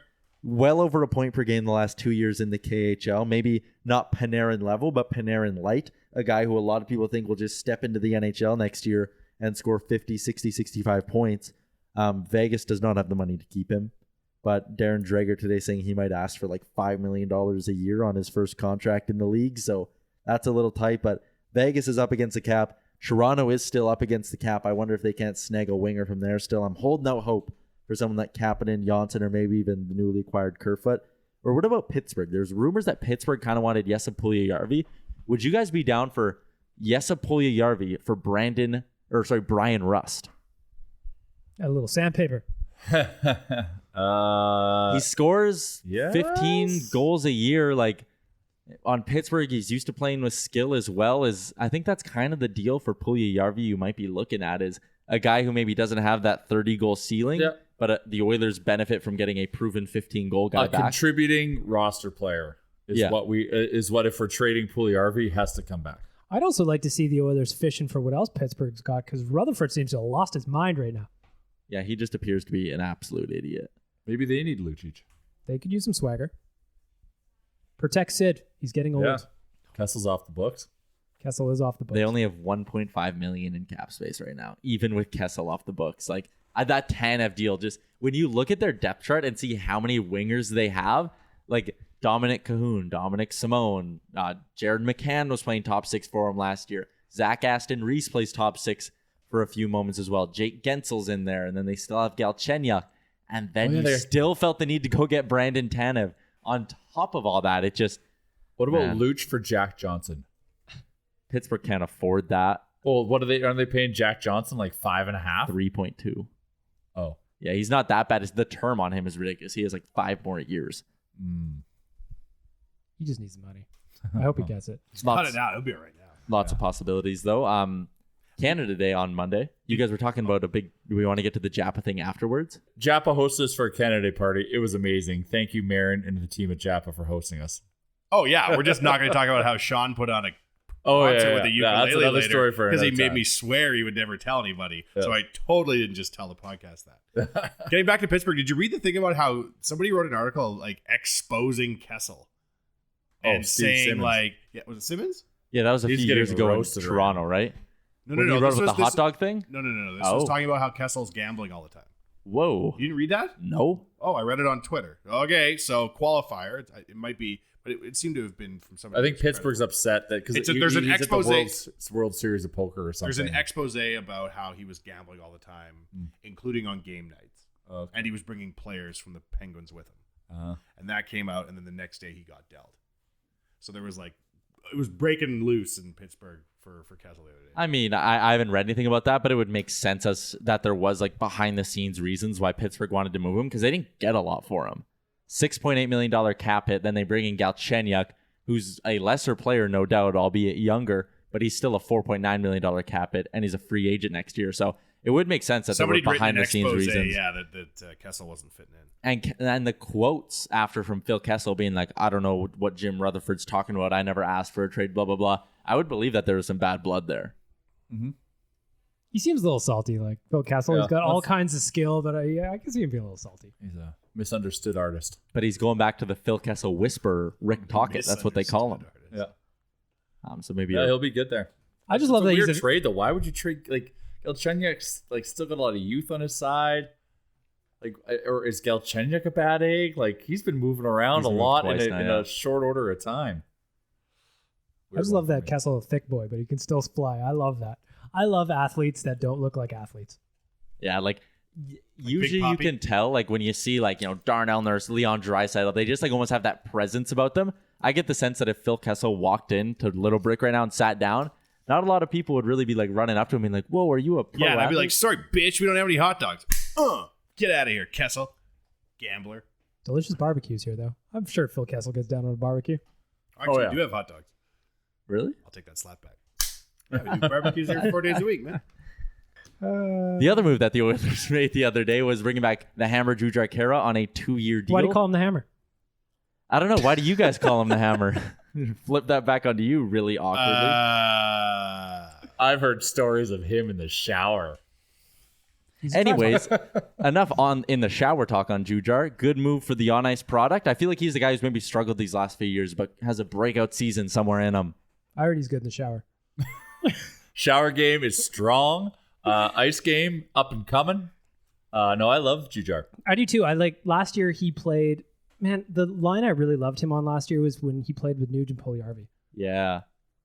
Well over a point per game the last 2 years in the KHL. Maybe not Panarin level, but Panarin light. A guy who a lot of people think will just step into the NHL next year and score 50, 60, 65 points. Vegas does not have the money to keep him. But Darren Dreger today saying he might ask for like $5 million a year on his first contract in the league. So that's a little tight. But Vegas is up against the cap. Toronto is still up against the cap. I wonder if they can't snag a winger from there still. I'm holding out hope for someone like Kapanen, Janssen, or maybe even the newly acquired Kerfoot. Or what about Pittsburgh? There's rumors that Pittsburgh kind of wanted Jesse Puljujarvi. Would you guys be down for Jesse Puljujarvi for Brian Rust? A little sandpaper. He scores 15 goals a year. Like on Pittsburgh, he's used to playing with skill as well. As I think that's kind of the deal for Puljujarvi you might be looking at, is a guy who maybe doesn't have that 30-goal ceiling, but the Oilers benefit from getting a proven 15-goal guy back. Contributing roster player is what if we're trading Puljujarvi has to come back. I'd also like to see the Oilers fishing for what else Pittsburgh's got, because Rutherford seems to have lost his mind right now. Yeah, he just appears to be an absolute idiot. Maybe they need Lucic. They could use some swagger. Protect Sid. He's getting old. Yeah. Kessel's off the books. Kessel is off the books. They only have $1.5 million in cap space right now, even with Kessel off the books. Like that Tanev deal, just when you look at their depth chart and see how many wingers they have, like Dominic Cahoon, Dominic Simone, Jared McCann was playing top 6 for him last year. Zach Aston Reese plays top 6 for a few moments as well. Jake Gensel's in there, and then they still have Galchenyuk. And then you still felt the need to go get Brandon Tanev. On top of all that, it just... What about Luch for Jack Johnson? Pittsburgh can't afford that. Well, what are they paying Jack Johnson? Like 5.5? 3.2. Oh. Yeah, he's not that bad. It's the term on him is ridiculous. He has like 5 more years. He just needs the money. I hope he gets it. Cut it out. It'll be all right now. Lots of possibilities, though. Canada Day on Monday. You guys were talking about do we want to get to the Japa thing afterwards? Japa hosted us for a Canada Day party. It was amazing. Thank you, Marin, and the team at Japa for hosting us. Oh, yeah. We're just not going to talk about how Sean put on a concert with a ukulele that's another story for because he another made time. me swear he would never tell anybody. Yeah. So I totally didn't just tell the podcast that. Getting back to Pittsburgh, did you read the thing about how somebody wrote an article like exposing Kessel and saying Simmons. like, was it Simmons? Yeah, that was a few years ago in Toronto, right? No. When you wrote about the hot dog thing? No. This was talking about how Kessel's gambling all the time. Whoa. You didn't read that? No. Oh, I read it on Twitter. Okay, so qualifier. It might be, but it seemed to have been from somebody. I think Pittsburgh's upset that because there's an expose. It's World Series of Poker or something. There's an expose about how he was gambling all the time, including on game nights. Okay. And he was bringing players from the Penguins with him. And that came out, and then the next day he got dealt. So there was it was breaking loose in Pittsburgh for Kessel the other day. I mean, I haven't read anything about that, but it would make sense that there was behind the scenes reasons why Pittsburgh wanted to move him, because they didn't get a lot for him. $6.8 million cap hit. Then they bring in Galchenyuk, who's a lesser player, no doubt, albeit younger, but he's still a $4.9 million cap hit, and he's a free agent next year. So it would make sense that somebody there were behind the scenes reasons. Yeah, that Kessel wasn't fitting in. And the quotes after from Phil Kessel being like, I don't know what Jim Rutherford's talking about. I never asked for a trade, blah, blah, blah. I would believe that there was some bad blood there. Mm-hmm. He seems a little salty, like Phil Kessel. He's got all kinds of skill, but I can see him being a little salty. He's a misunderstood artist. But he's going back to the Phil Kessel whisperer, Rick Tocchet. That's what they call him. Yeah. So maybe he'll be good there. I just love that he's a trade though. Why would you trade Galchenyuk's still got a lot of youth on his side? Or is Galchenyuk a bad egg? He's been moving around a lot in a short order of time. I just love that Kessel, a thick boy, but he can still fly. I love that. I love athletes that don't look like athletes. Yeah, usually you can tell, when you see, Darnell Nurse, Leon Draisaitl, they just, almost have that presence about them. I get the sense that if Phil Kessel walked in to Little Brick right now and sat down, not a lot of people would really be, running up to him and like, whoa, are you a pro Yeah, and I'd be athlete? like, sorry, bitch, we don't have any hot dogs. Get out of here, Kessel. Gambler. Delicious barbecues here, though. I'm sure Phil Kessel gets down on a barbecue. Actually, we do have hot dogs. Really? I'll take that slap back. Yeah, we do barbecues there 4 days a week, man. The other move that the Oilers made the other day was bringing back the Hammer Jujhar Khaira on a 2-year deal. Why do you call him the Hammer? I don't know. Why do you guys call him the Hammer? Flip that back onto you really awkwardly. I've heard stories of him in the shower. Anyways, enough in the shower talk on Puljujarvi. Good move for the on-ice product. I feel like he's the guy who's maybe struggled these last few years, but has a breakout season somewhere in him. I heard he's good in the shower. Shower game is strong. Ice game up and coming. No, I love Puljujarvi. I do too. Last year he played. Man, the line I really loved him on last year was when he played with Nugent-Hopkins. Yeah.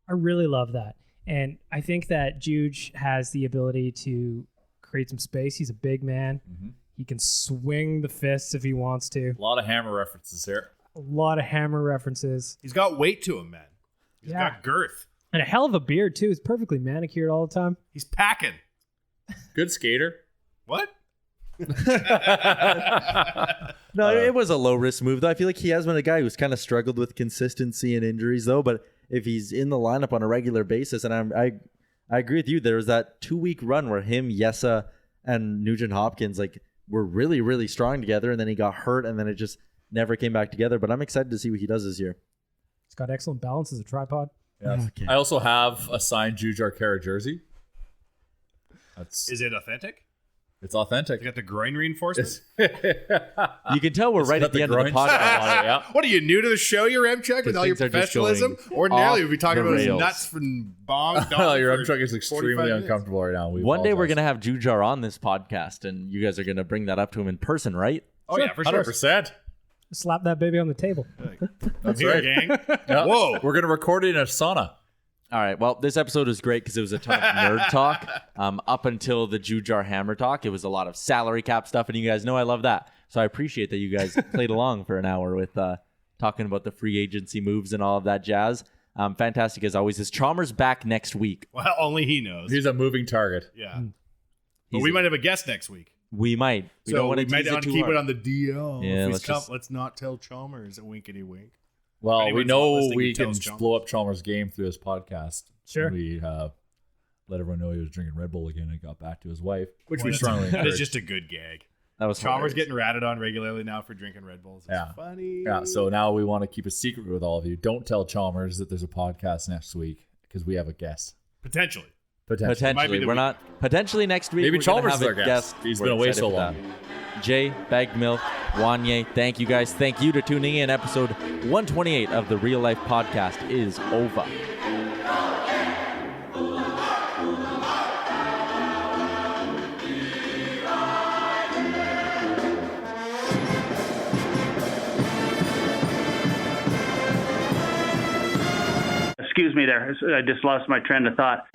I really love that. And I think that Juge has the ability to create some space. He's a big man. Mm-hmm. He can swing the fists if he wants to. A lot of hammer references here. A lot of hammer references. He's got weight to him, man. He's got girth. And a hell of a beard, too. He's perfectly manicured all the time. He's packing. Good skater. What? No, it was a low-risk move, though. I feel like he has been a guy who's kind of struggled with consistency and injuries, though. But if he's in the lineup on a regular basis, and I agree with you, there was that 2-week run where him, Yessa, and Nugent-Hopkins were really, really strong together, and then he got hurt, and then it just never came back together. But I'm excited to see what he does this year. He's got excellent balance as a tripod. Yeah. Okay. I also have a signed Puljujarvi jersey. Is it authentic? It's authentic. You got the groin reinforcements? You can tell we're right at the end of the podcast. What are you, new to the show, your M-Chuck, with all your professionalism? Ordinarily, we'd be talking about his nuts from bong. Your M-Chuck is extremely uncomfortable right now. One day we're going to have Puljujarvi on this podcast, and you guys are going to bring that up to him in person, right? Oh, yeah, for sure. 100%. Slap that baby on the table. That's right, gang. Yeah. Whoa. We're going to record it in a sauna. All right. Well, this episode was great because it was a ton of nerd talk. Up until the Puljujarvi hammer talk, it was a lot of salary cap stuff, and you guys know I love that. So I appreciate that you guys played along for an hour with talking about the free agency moves and all of that jazz. Fantastic as always. Is Chalmers back next week? Well, only he knows. He's a moving target. Yeah. But we might have a guest next week. We might. We don't want to might not keep it on the DL. Yeah, let's not tell Chalmers a winkety wink. Well, we know we can blow up Chalmers' game through this podcast. Sure. We let everyone know he was drinking Red Bull again and got back to his wife, which we strongly That encourage. is just a good gag. That was Chalmers getting ratted on regularly now for drinking Red Bulls. It's funny. Yeah, so now we want to keep a secret with all of you. Don't tell Chalmers that there's a podcast next week because we have a guest. Potentially. We're not. Potentially next week. Maybe we're Chalmers have is our guest. He's been away so long. Jay, Bagged Milk, Wanye, thank you guys. Thank you to tuning in. Episode 128 of the Real Life Podcast is over. Excuse me there. I just lost my train of thought.